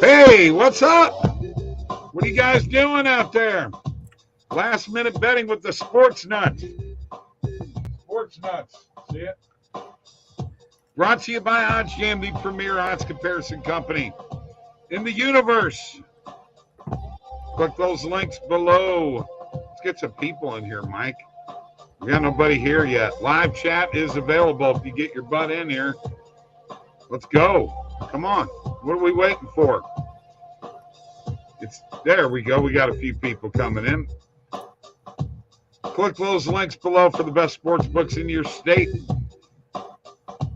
Hey, what's up? What are you guys doing out there? Last minute betting with the Sports Nutz. Sports Nutz. See it? Brought to you by OddsJam, the premier odds comparison company in the universe. Click those links below. Let's get some people in here, Mike. We got nobody here yet. Live chat is available if you get your butt in here. Let's go. Come on. What are we waiting for? There we go. We got a few people coming in. Click those links below for the best sports books in your state.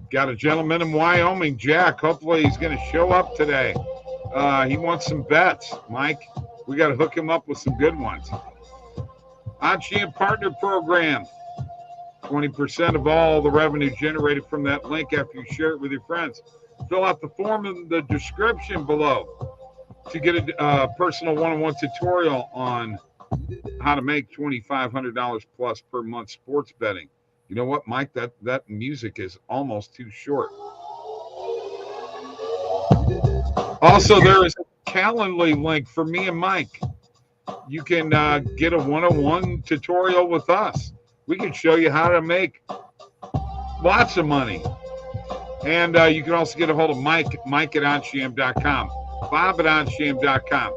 Got a gentleman in Wyoming, Jack. Hopefully he's going to show up today. He wants some bets, Mike. We got to hook him up with some good ones. OddsJam Partner Program. 20% of all the revenue generated from that link after you share it with your friends. Fill out the form in the description below to get a personal one-on-one tutorial on how to make $2,500 plus per month sports betting. You know what, Mike? That music is almost too short. Also, there is a Calendly link for me and Mike. You can get a one-on-one tutorial with us. We can show you how to make lots of money. And you can also get a hold of Mike at OddsJam.com, Bob at OddsJam.com.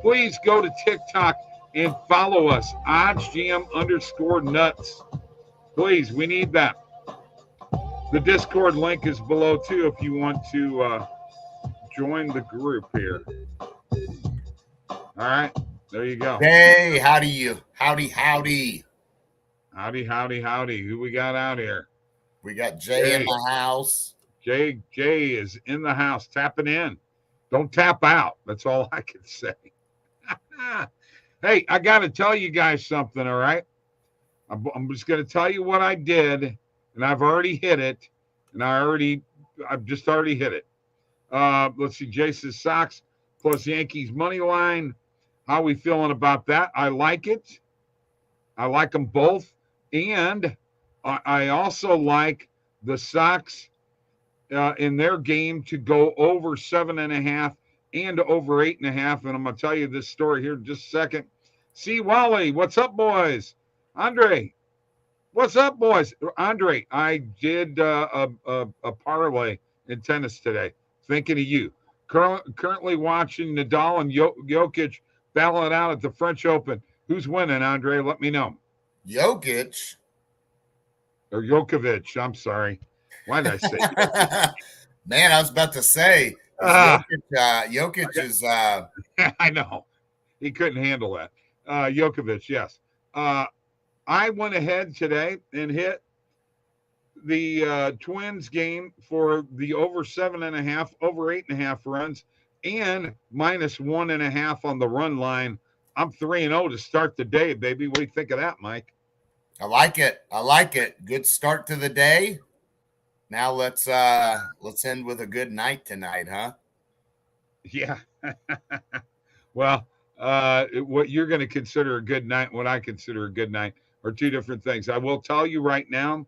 Please go to TikTok and follow us, OddsJam_Nutz. Please, we need that. The Discord link is below, too, if you want to join the group here. All right, there you go. Hey, howdy. Howdy. Who we got out here? We got Jay in the house. Jay is in the house, tapping in. Don't tap out. That's all I can say. Hey, I got to tell you guys something, all right? I'm just going to tell you what I did, and I've already hit it, and I've just already hit it. Let's see, Jason's Sox plus Yankees money line. How are we feeling about that? I like it. I like them both. And I also like the Sox in their game to go over 7.5 and over 8.5. And I'm going to tell you this story here in just a second. See, Wally, what's up, boys? Andre, what's up, boys? Andre, I did a parlay in tennis today. Thinking of you. Currently watching Nadal and Jokic battle it out at the French Open. Who's winning, Andre? Let me know. Jokic. Or Jokovic. I'm sorry. Why did I say Jokic? Man, I was about to say, Jokic is... I know. He couldn't handle that. Jokovic, yes. I went ahead today and hit the Twins game for the over 7.5, over 8.5 runs, and minus 1.5 on the run line. I'm 3-0 to start the day, baby. What do you think of that, Mike? I like it. Good start to the day. Now let's end with a good night tonight, huh? Yeah. Well, what you're going to consider a good night, what I consider a good night, are two different things. I will tell you right now,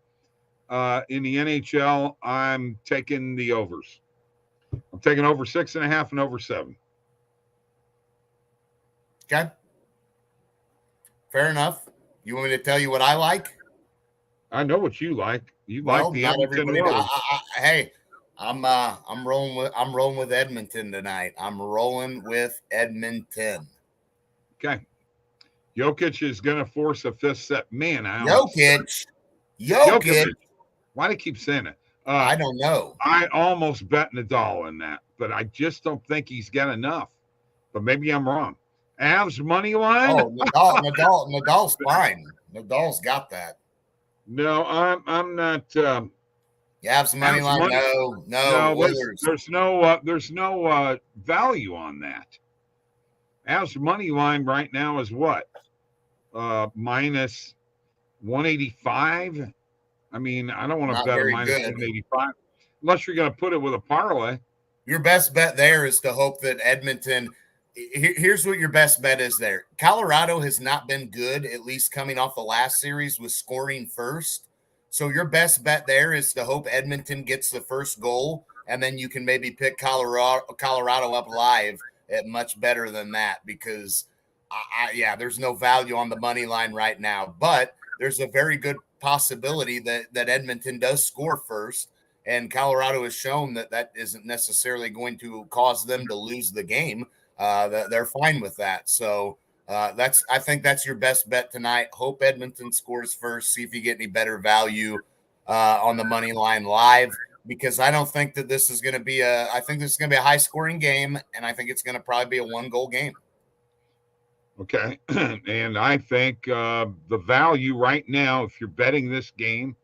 in the NHL, I'm taking the overs. I'm taking over 6.5 and over 7. Okay. Fair enough. You want me to tell you what I like? I know what you like. You like the Edmonton Oilers. Hey, I'm rolling with Edmonton tonight. I'm rolling with Edmonton. Okay. Jokic is going to force a fifth set. Man, Jokic. Why do you keep saying it? I don't know. I almost bet Nadal in that, but I just don't think he's got enough. But maybe I'm wrong. Avs money line? Oh, Nadal's fine. Nadal's got that. No, I'm not. Avs money line? No. There's no value on that. Avs money line right now is what? Minus 185. I mean, I don't want to bet a minus 185 unless you're going to put it with a parlay. Your best bet there is to hope that Edmonton. Here's what your best bet is there. Colorado has not been good, at least coming off the last series, with scoring first. So your best bet there is to hope Edmonton gets the first goal and then you can maybe pick Colorado up live at much better than that, because there's no value on the money line right now, but there's a very good possibility that Edmonton does score first, and Colorado has shown that isn't necessarily going to cause them to lose the game. That they're fine with that. So I think that's your best bet tonight. Hope Edmonton scores first. See if you get any better value on the money line live, because I don't think that this is going to be I think this is going to be a high scoring game, and I think it's going to probably be a 1-goal game. Okay. And I think the value right now, if you're betting this game,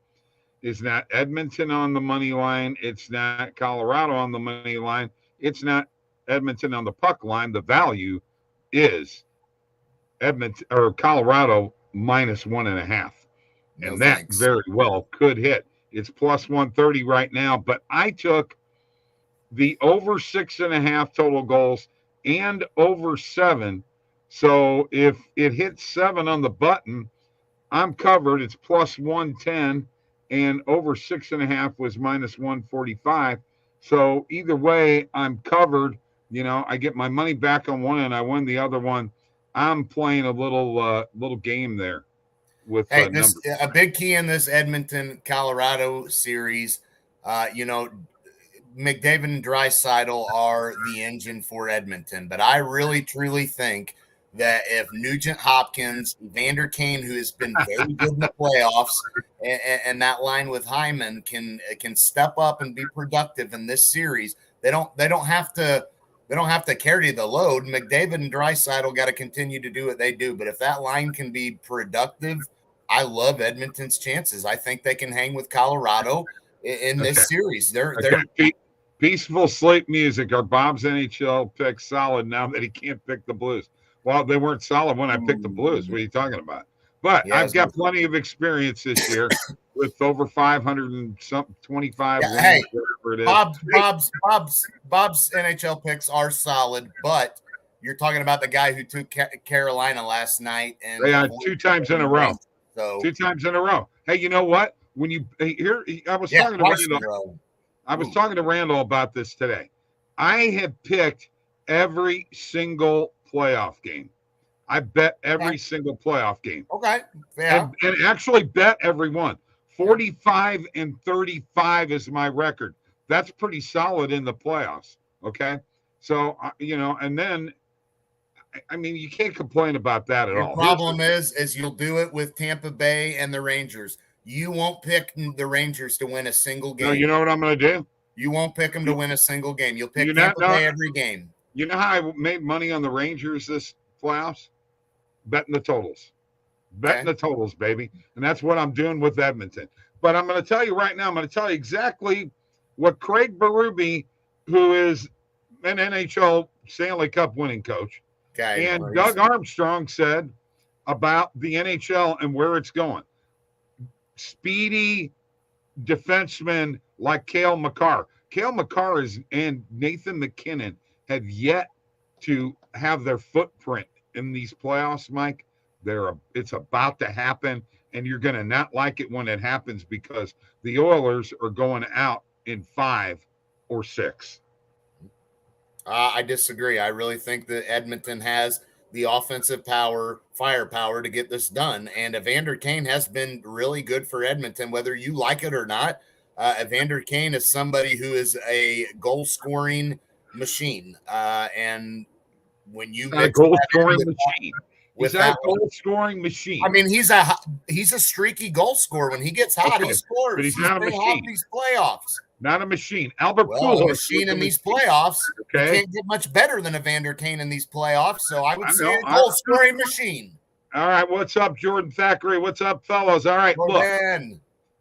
is not Edmonton on the money line. It's not Colorado on the money line. It's not Edmonton on the puck line. The value is Edmonton or Colorado -1.5. And that very well could hit. It's +130 right now, but I took the over 6.5 total goals and over 7. So if it hits 7 on the button, I'm covered. It's +110, and over 6.5 was -145. So either way, I'm covered. I get my money back on one and I win the other one. I'm playing a little game there with numbers. A big key in this Edmonton Colorado series. McDavid and Draisaitl are the engine for Edmonton, but I really truly think that if Nugent Hopkins, Evander Kane, who has been very good in the playoffs, and that line with Hyman can step up and be productive in this series, they don't have to carry the load. McDavid and Draisaitl got to continue to do what they do, but if that line can be productive, I love Edmonton's chances. I think they can hang with Colorado in this series. They're peaceful sleep music. Are Bob's NHL picks solid now that he can't pick the Blues? Well, they weren't solid when I picked the Blues. What are you talking about? But I've got plenty of experience this year with over 525 wins, whatever it is. Bob's NHL picks are solid, but you're talking about the guy who took Carolina last night, and 2 times in a row. So 2 times in a row. Hey, you know what? When you here, I was talking to Randall. I was talking to Randall about this today. I have picked every single playoff game. I bet every single playoff game. Okay. Yeah. And actually bet every one. 45-35 is my record. That's pretty solid in the playoffs. Okay. So, and then, I mean, you can't complain about that at all. The problem is you'll do it with Tampa Bay and the Rangers. You won't pick the Rangers to win a single game. No, you know what I'm going to do? You won't pick them to win a single game. You'll pick Tampa Bay every game. You know how I made money on the Rangers this playoffs? Betting the totals. Betting the totals, baby. And that's what I'm doing with Edmonton. But I'm going to tell you right now, I'm going to tell you exactly what Craig Berube, who is an NHL Stanley Cup winning coach, and Doug Armstrong said about the NHL and where it's going. Speedy defensemen like Cale Makar. Cale Makar and Nathan McKinnon have yet to have their footprint in these playoffs, Mike. It's about to happen, and you're going to not like it when it happens, because the Oilers are going out in 5 or 6. I disagree. I really think that Edmonton has the offensive firepower to get this done. And Evander Kane has been really good for Edmonton, whether you like it or not. Evander Kane is somebody who is a goal-scoring machine. And when you mix a goal-scoring machine. He's a goal-scoring machine. I mean, he's a streaky goal scorer. When he gets hot, he scores. But he's not a machine. Hot these playoffs. Not a machine. Albert Pujols, a machine in these playoffs. Okay. You can't get much better than Evander Kane in these playoffs. So I would say a goal-scoring machine. All right, what's up, Jordan Thackeray? What's up, fellas? All right, look,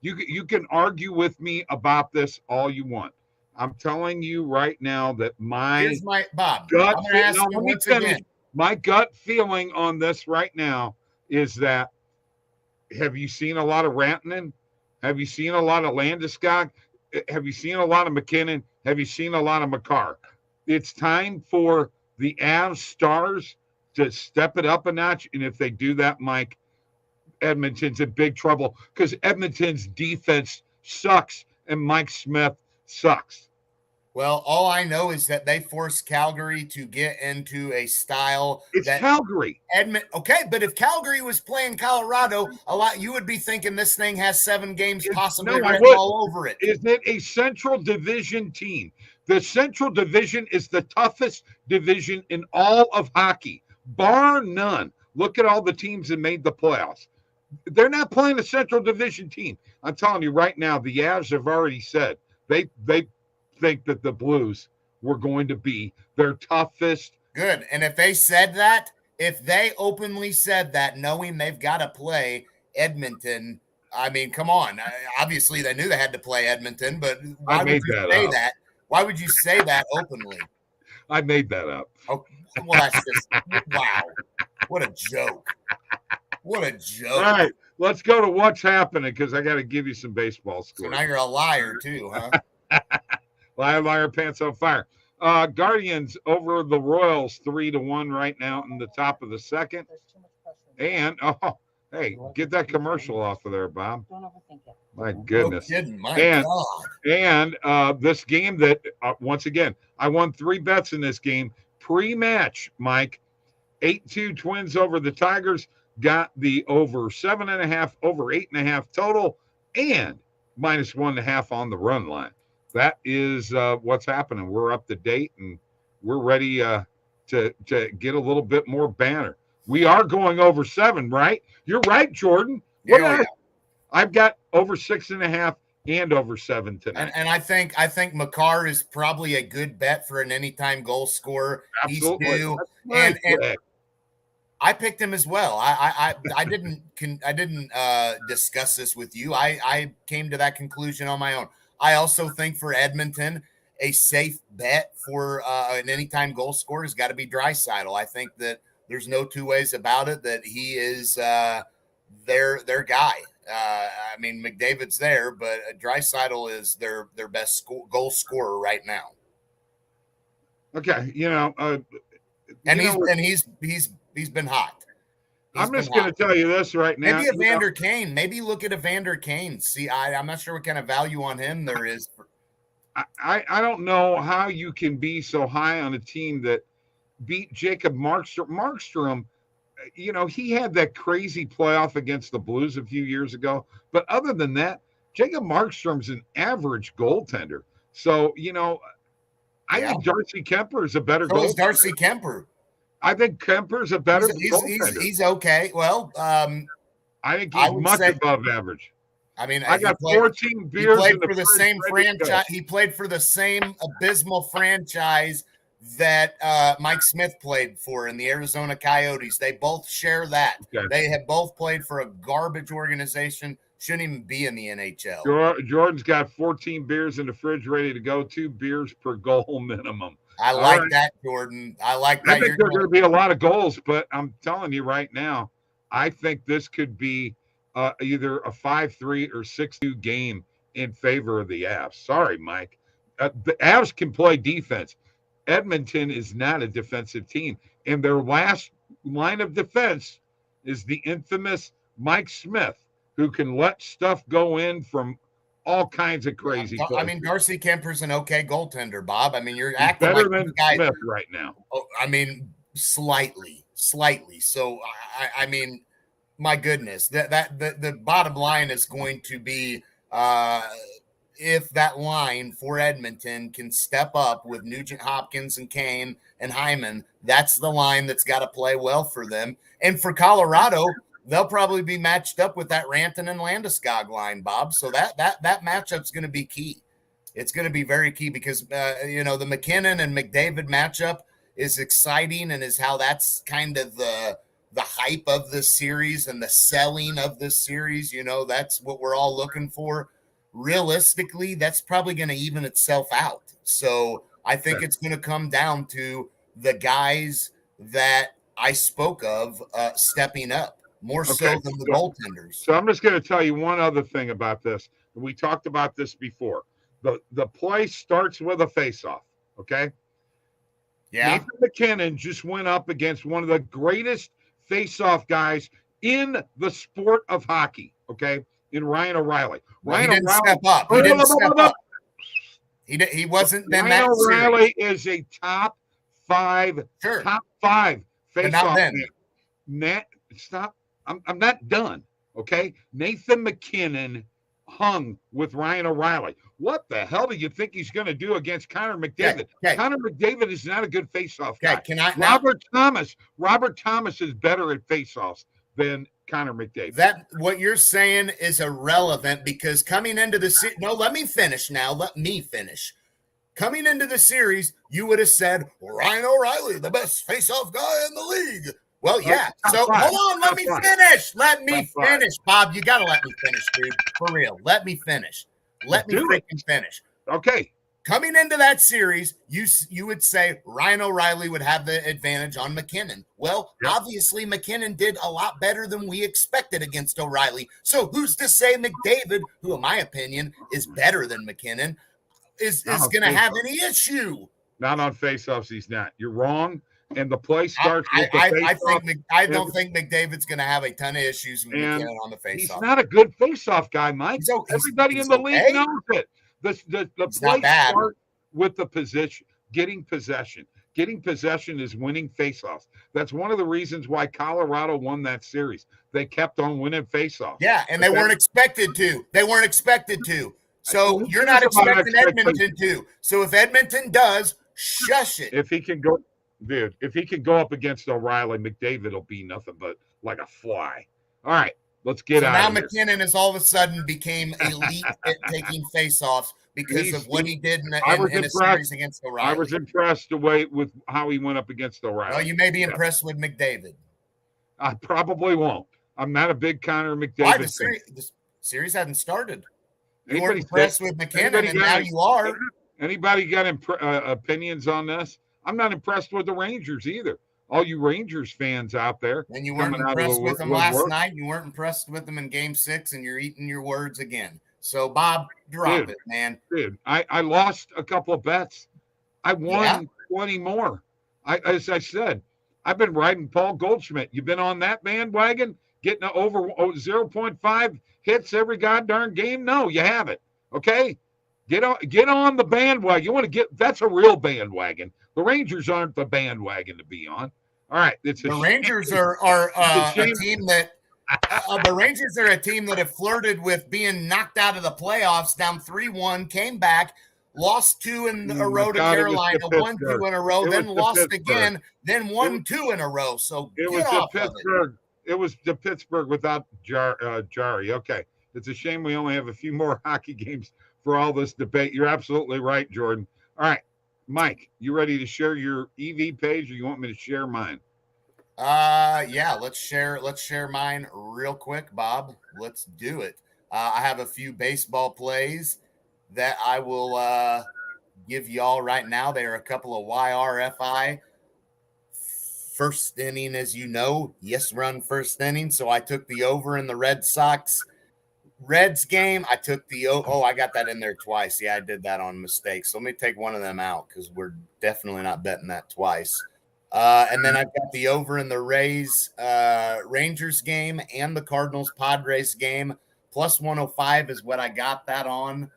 you can argue with me about this all you want. I'm telling you right now that here's my Bob. My gut feeling on this right now is that, have you seen a lot of Rantanen? Have you seen a lot of Landeskog? Have you seen a lot of McKinnon? Have you seen a lot of Makar? It's time for the Avs stars to step it up a notch. And if they do that, Mike, Edmonton's in big trouble, because Edmonton's defense sucks and Mike Smith sucks. Well, all I know is that they forced Calgary to get into a style It's that Calgary. Okay, but if Calgary was playing Colorado, you would be thinking this thing has 7 games possibly written all over it. Is it a Central Division team? The Central Division is the toughest division in all of hockey, bar none. Look at all the teams that made the playoffs. They're not playing a Central Division team. I'm telling you right now, the Avs have already said they think that the Blues were going to be their toughest. Good. And if they openly said that, knowing they've got to play Edmonton, I mean, come on. Obviously, they knew they had to play Edmonton, but why would you say that? Why would you say that openly? I made that up. Oh, well, that's just wow. What a joke. What a joke. All right, let's go to what's happening because I got to give you some baseball scores. So now you're a liar too, huh? Liar, pants on fire. Guardians over the Royals 3-1 right now in the top of the second. And hey, get that commercial off of there, Bob. Don't overthink it. My goodness. No kidding. My God. And this game that once again, I won 3 bets in this game pre-match, Mike. 8-2 Twins over the Tigers, got the over 7.5, over 8.5 total, and -1.5 on the run line. That is what's happening. We're up to date and we're ready to get a little bit more banner. We are going over 7, right? You're right, Jordan. Yeah. I've got over 6.5 and over 7 tonight. And I think Makar is probably a good bet for an anytime goal scorer. Absolutely. He's due. And I picked him as well. I didn't discuss this with you. I came to that conclusion on my own. I also think for Edmonton, a safe bet for an anytime goal scorer has got to be Draisaitl. I think that there's no two ways about it that he is their guy. I mean, McDavid's there, but Draisaitl is their best goal scorer right now. Okay, He's been hot. I'm just going to tell you this right now. Maybe Evander Kane. Maybe look at Evander Kane. See, I'm not sure what kind of value on him there is. I don't know how you can be so high on a team that beat Jacob Markstrom. Markstrom, he had that crazy playoff against the Blues a few years ago. But other than that, Jacob Markstrom's an average goaltender. So, I think Darcy Kemper is a better goaltender. So is Darcy Kemper. I think Kemper's a better goaltender. He's okay. Well, I think he's much above average. I mean, I got 14 beers. He played for the same franchise. He played for the same abysmal franchise that Mike Smith played for in the Arizona Coyotes. They both share that. Okay. They have both played for a garbage organization. Shouldn't even be in the NHL. Jordan's got 14 beers in the fridge ready to go. 2 beers per goal minimum. I like that, Jordan. I like that. I think there's going to be a lot of goals, but I'm telling you right now, I think this could be either a 5-3 or 6-2 game in favor of the Avs. Sorry, Mike. The Avs can play defense. Edmonton is not a defensive team, and their last line of defense is the infamous Mike Smith, who can let stuff go in from all kinds of crazy. I mean, Darcy Kemper's an okay goaltender, Bob. I mean, you're acting better like than Smith right now. Oh, I mean, slightly. So, I mean, my goodness, the bottom line is going to be if that line for Edmonton can step up with Nugent Hopkins and Kane and Hyman, that's the line that's got to play well for them. And for Colorado, they'll probably be matched up with that Rantanen and Landeskog line, Bob. So that matchup's going to be key. It's going to be very key because, the McKinnon and McDavid matchup is exciting and is how that's kind of the hype of this series and the selling of this series. That's what we're all looking for. Realistically, that's probably going to even itself out. So I think it's going to come down to the guys that I spoke of stepping up. More so than the goaltenders. So I'm just going to tell you one other thing about this. We talked about this before. The play starts with a face-off, okay? Yeah. Nathan McKinnon just went up against one of the greatest face-off guys in the sport of hockey, okay, in Ryan O'Reilly. He didn't step up. He wasn't in Ryan that O'Reilly is a top five sure, face-off then. Stop. I'm not done. Okay. Nathan McKinnon hung with Ryan O'Reilly. What the hell do you think he's going to do against Connor McDavid? Okay. Connor McDavid is not a good face-off guy. Can I Robert Thomas is better at face-offs than Connor McDavid. That what you're saying is irrelevant because coming into the let me finish now. Let me finish. Coming into the series, you would have said Ryan O'Reilly, the best face-off guy in the league. Well, yeah. So hold on, let me finish. Let me finish, Bob. You got to let me finish, dude. For real. Let me finish. Let me freaking finish. Okay. Coming into that series, you would say Ryan O'Reilly would have the advantage on McKinnon. Well, obviously McKinnon did a lot better than we expected against O'Reilly. So who's to say McDavid, who in my opinion is better than McKinnon, is going to have any issue? Not on faceoffs, he's not. You're wrong. And the play starts with the faceoff. I don't think McDavid's going to have a ton of issues with McKinnon on the faceoff. He's not a good faceoff guy, Mike. Everybody in the league knows it. The play starts with the position, getting possession. Getting possession is winning faceoffs. That's one of the reasons why Colorado won that series. They kept on winning faceoffs. Yeah, and they weren't expected to. So you're not expecting Edmonton to. So if Edmonton does, shush it. If he can go, dude, if he can go up against O'Reilly, McDavid will be nothing but like a fly. All right. Let's get out of here. Now McKinnon has all of a sudden became elite at taking faceoffs because of what he did in a series against O'Reilly. I was impressed with how he went up against O'Reilly. Well, you may be impressed with McDavid. I probably won't. I'm not a big Connor McDavid fan. The series hadn't started. You weren't impressed with McKinnon, and now you are. Anybody got opinions on this? I'm not impressed with the Rangers either. All you Rangers fans out there. And you weren't impressed with them last night. You weren't impressed with them in Game 6, and you're eating your words again. So, Bob, drop it, man. Dude, I lost a couple of bets. I won 20 more. As I said, I've been riding Paul Goldschmidt. You been on that bandwagon? Getting over 0.5 hits every goddamn game? No, you haven't. Okay? Get on the bandwagon. You want to that's a real bandwagon. The Rangers aren't the bandwagon to be on. All right, the Rangers are a team that the Rangers are a team that have flirted with being knocked out of the playoffs, down 3-1, came back, lost 2 in a row to Carolina, won 2 in a row, then lost again, then won 2 in a row. So it was the Pittsburgh. It was the Pittsburgh without Jari. Okay, it's a shame we only have a few more hockey games for all this debate. You're absolutely right, Jordan. All right. Mike, you ready to share your EV page, or you want me to share mine? Yeah, let's share mine real quick, Bob. Let's do it. I have a few baseball plays that I will give y'all right now. They are a couple of YRFI. First inning, as you know, run first inning. So I took the over in the Red Sox Reds game. I took the I got that in there twice. Yeah, I did that on mistake. So let me take one of them out because we're definitely not betting that twice. And then I've got the over in the Rangers game and the Cardinals Padres game. Plus 105 is what I got that on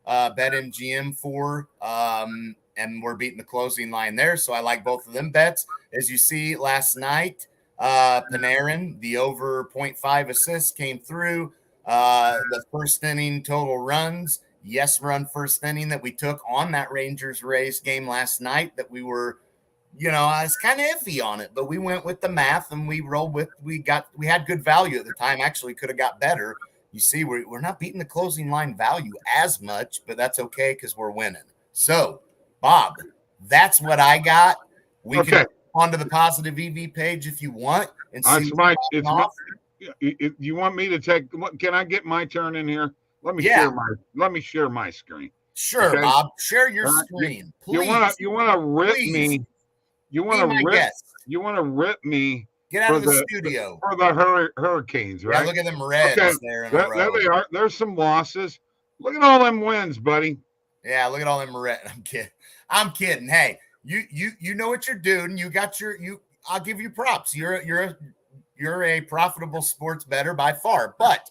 BetMGM for. And we're beating the closing line there. So I like both of them bets. As you see last night, Panarin, the over 0.5 assists came through. The first inning total runs, run first inning that we took on that Rangers-Rays game last night that we were, I was kind of iffy on it, but we went with the math and we rolled with, we had good value at the time. Actually could have got better. You see, we're not beating the closing line value as much, but that's okay because we're winning. So, Bob, that's what I got. We can onto the positive EV page if you want. And see you want me to take? Can I get my turn in here? Let me share my screen. Sure, okay? Bob. Share your screen, please. You want to rip me? You want to rip me? Get out of the studio for the Hurricanes, right? Yeah, look at them Reds there in a row. There they are. There's some losses. Look at all them wins, buddy. Yeah, look at all them Reds. I'm kidding. Hey, you know what you're doing. You got I'll give you props. You're a profitable sports bettor by far, but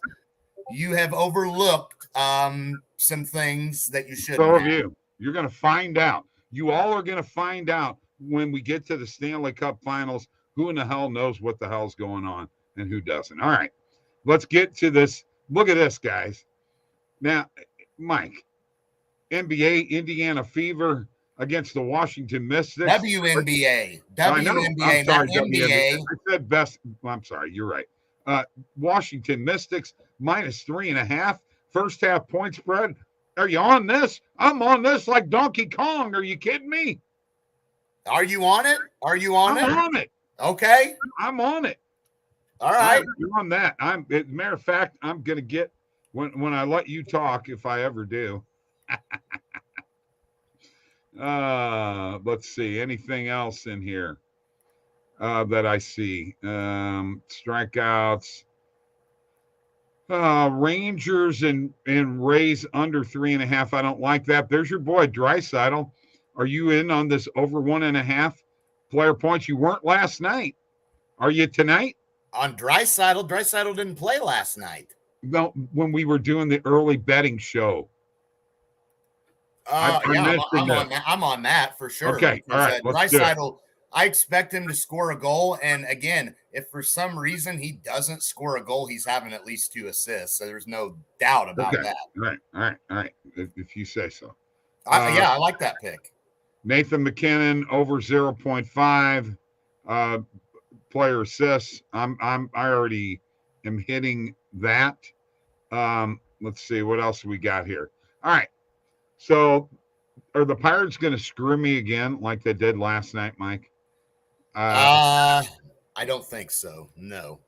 you have overlooked some things that you shouldn't. So have you. You're going to find out. You all are going to find out when we get to the Stanley Cup Finals who in the hell knows what the hell's going on and who doesn't. All right, let's get to this. Look at this, guys. Now, Mike, NBA, Indiana Fever against the Washington Mystics. WNBA. I know. WNBA, I'm sorry, not NBA. I said best. I'm sorry. You're right. Washington Mystics minus 3.5. First half point spread. Are you on this? I'm on this like Donkey Kong. Are you kidding me? Are you on it? Are you on it? I'm on it. Okay. I'm on it. All right. I'm on that. As a matter of fact, I'm gonna get when I let you talk, if I ever do. Let's see. Anything else in here that I see? Strikeouts. Rangers and Rays under 3.5. I don't like that. There's your boy Draisaitl. Are you in on this over 1.5 player points? You weren't last night. Are you tonight? On Draisaitl didn't play last night. No, when we were doing the early betting show. I'm on that for sure. Okay, all right. Draisaitl, I expect him to score a goal. And again, if for some reason he doesn't score a goal, he's having at least 2 assists. So there's no doubt about that. All right. If you say so. I like that pick. Nathan McKinnon over 0.5 player assists. I already am hitting that. Let's see what else we got here. All right. So are the Pirates going to screw me again like they did last night, Mike? I don't think so. No.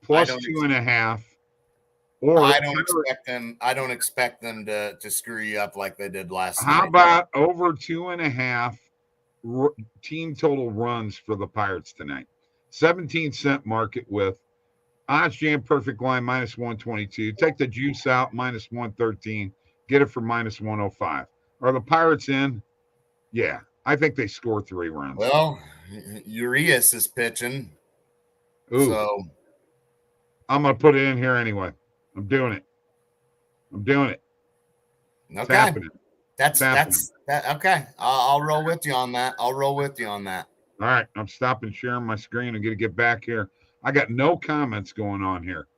Plus 2.5. Or I don't expect them to screw you up like they did last night. How about over 2.5 team total runs for the Pirates tonight? 17-cent market with OddsJam perfect line minus 122. Take the juice out minus 113. Get it for minus 105. Are the Pirates in? Yeah, I think they score 3 runs. Well, Urias is pitching. Ooh. So I'm going to put it in here anyway. I'm doing it. Okay. That's okay. I'll roll with you on that. All right. I'm stopping sharing my screen. I'm going to get back here. I got no comments going on here.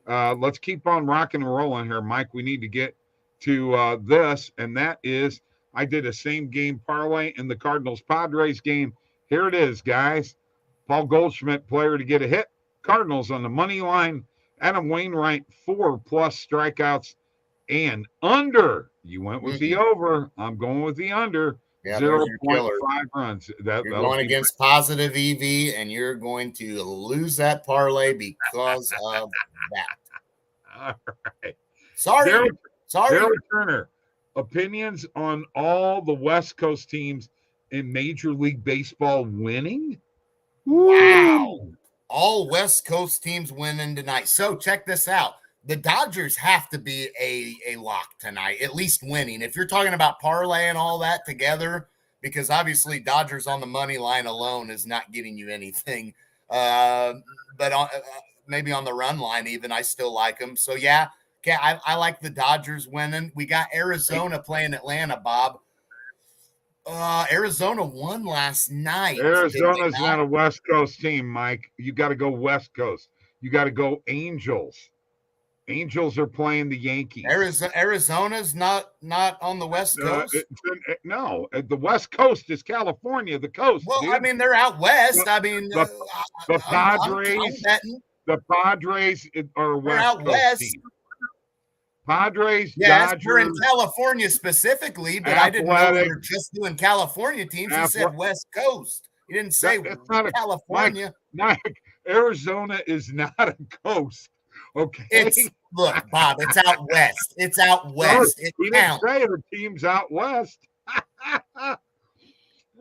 Let's keep on rocking and rolling here, Mike. We need to get to this, and that is I did a same game parlay in the Cardinals-Padres game. Here it is, guys. Paul Goldschmidt, player to get a hit. Cardinals on the money line. Adam Wainwright, 4+ strikeouts and under. You went with the over. I'm going with the under. Yeah, 0.5 runs. You're going against positive EV, and you're going to lose that parlay because of that. All right. Sorry. Derek Turner, opinions on all the West Coast teams in Major League Baseball winning? Wow. All West Coast teams winning tonight. So check this out. The Dodgers have to be a lock tonight, at least winning. If you're talking about parlay and all that together, because obviously Dodgers on the money line alone is not getting you anything. But maybe on the run line even, I still like them. So, yeah, okay, I like the Dodgers winning. We got Arizona playing Atlanta, Bob. Arizona won last night. Arizona's not a West Coast team, Mike. You got to go West Coast. You got to go Angels. Angels are playing the Yankees. Arizona's not on the West Coast. No, the West Coast is California. The coast. Well, dude. I mean, they're out west. The Padres. The Padres are West Coast team. Padres, yes, Dodgers, we're in California specifically, but I didn't know we were just doing California teams. He said West Coast. He didn't say California. Mike, Arizona is not a coast. Okay. Look, Bob, it's out west. It's out west. He didn't say the team's out west.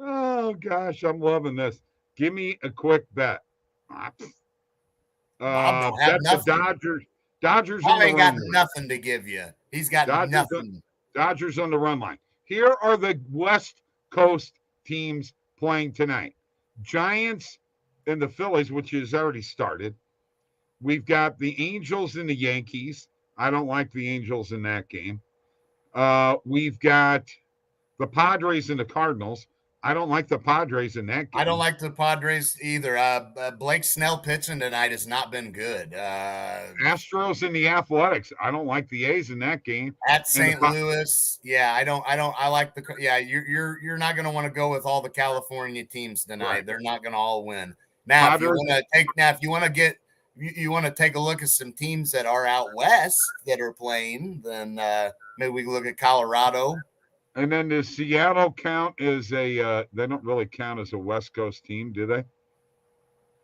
Oh gosh, I'm loving this. Give me a quick bet. Bob don't have nothing. The Dodgers. Dodgers Bob ain't got nothing to give you. He's got nothing. Dodgers on the run line. Here are the West Coast teams playing tonight. Giants and the Phillies, which has already started. We've got the Angels and the Yankees. I don't like the Angels in that game. We've got the Padres and the Cardinals. I don't like the Padres in that game. I don't like the Padres either. Blake Snell pitching tonight has not been good. Astros and the Athletics. I don't like the A's in that game. At St. Louis, yeah, I don't. I like the. Yeah, you're not going to want to go with all the California teams tonight. Right. They're not going to all win. Now, Padres, if you want to take a look at some teams that are out west that are playing, then maybe we can look at Colorado. And then the Seattle count is they don't really count as a West Coast team, do they?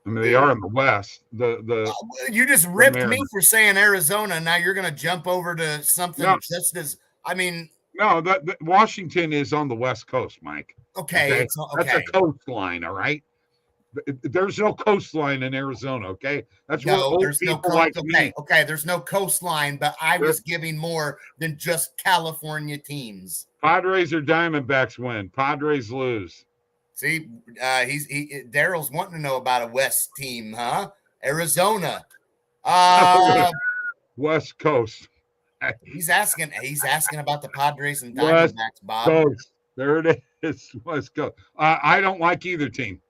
I mean, they are in the West. You just ripped me for saying Arizona. Now you're going to jump over to something just as I mean. No, Washington is on the West Coast, Mike. Okay. That's a coastline, all right. There's no coastline in Arizona, okay? That's where old people like me. Okay, there's no coastline, but I was giving more than just California teams. Padres or Diamondbacks win. Padres lose. See, Daryl's wanting to know about a West team, huh? Arizona. West Coast. He's asking about the Padres and Diamondbacks, Bob. Coast. There it is. West Coast. I don't like either team.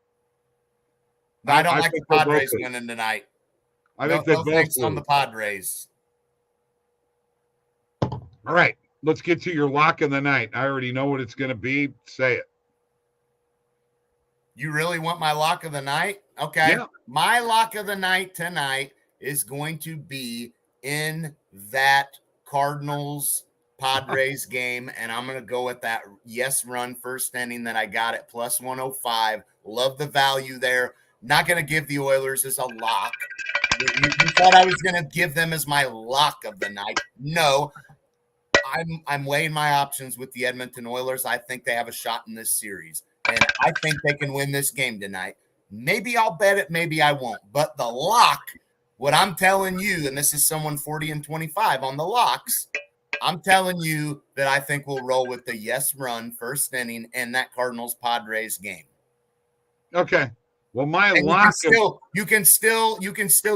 I don't like the Padres winning tonight. I think they both thanks on the Padres. All right. Let's get to your lock of the night. I already know what it's going to be. Say it. You really want my lock of the night? Okay. Yeah. My lock of the night tonight is going to be in that Cardinals Padres game, and I'm going to go with that yes run first inning that I got at plus 105. Love the value there. Not going to give the Oilers as a lock. You thought I was going to give them as my lock of the night. No, I'm weighing my options with the Edmonton Oilers. I think they have a shot in this series, and I think they can win this game tonight. Maybe I'll bet it, maybe I won't. But the lock, what I'm telling you, and this is someone 40-25 on the locks, I'm telling you that I think we'll roll with the yes run first inning in that Cardinals-Padres game. Okay. Well, my lock you can still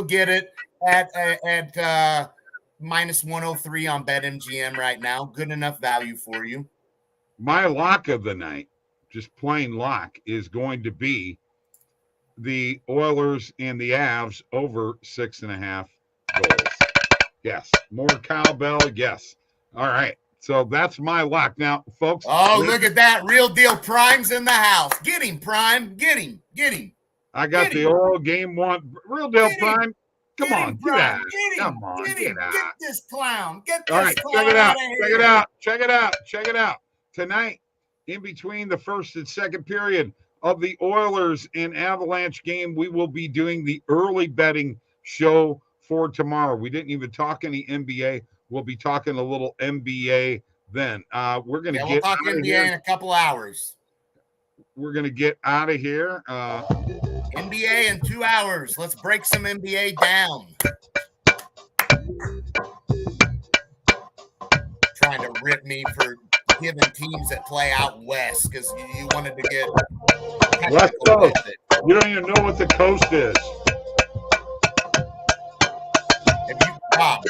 get it at minus 103 on BetMGM right now. Good enough value for you. My lock of the night, just plain lock, is going to be the Oilers and the Avs over 6.5 goals. Yes. More cowbell. Yes. All right. So that's my lock. Now, folks. Oh, look at that. Real deal Prime's in the house. Get him, Prime. Get him. I got the oral game one. Real deal Prime. Come on. Get out. Come on. Get out. Get this clown. Get this All right. clown. Check it out. Tonight, in between the first and second period of the Oilers and Avalanche game, we will be doing the early betting show for tomorrow. We didn't even talk any NBA. We'll be talking a little NBA then. We're going to we'll talk NBA in a couple hours. We're going to get out of here. NBA in 2 hours. Let's break some NBA down. Trying to rip me for giving teams that play out west because you wanted to get West Coast. You don't even know what the coast is. If you pop.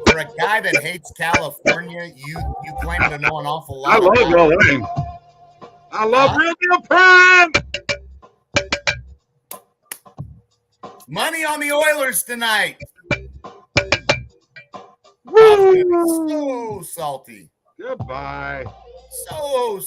For a guy that hates California, you claim to know an awful lot. I love your name. I love Real Deal Prime. Money on the Oilers tonight. Woo! So salty. Goodbye. So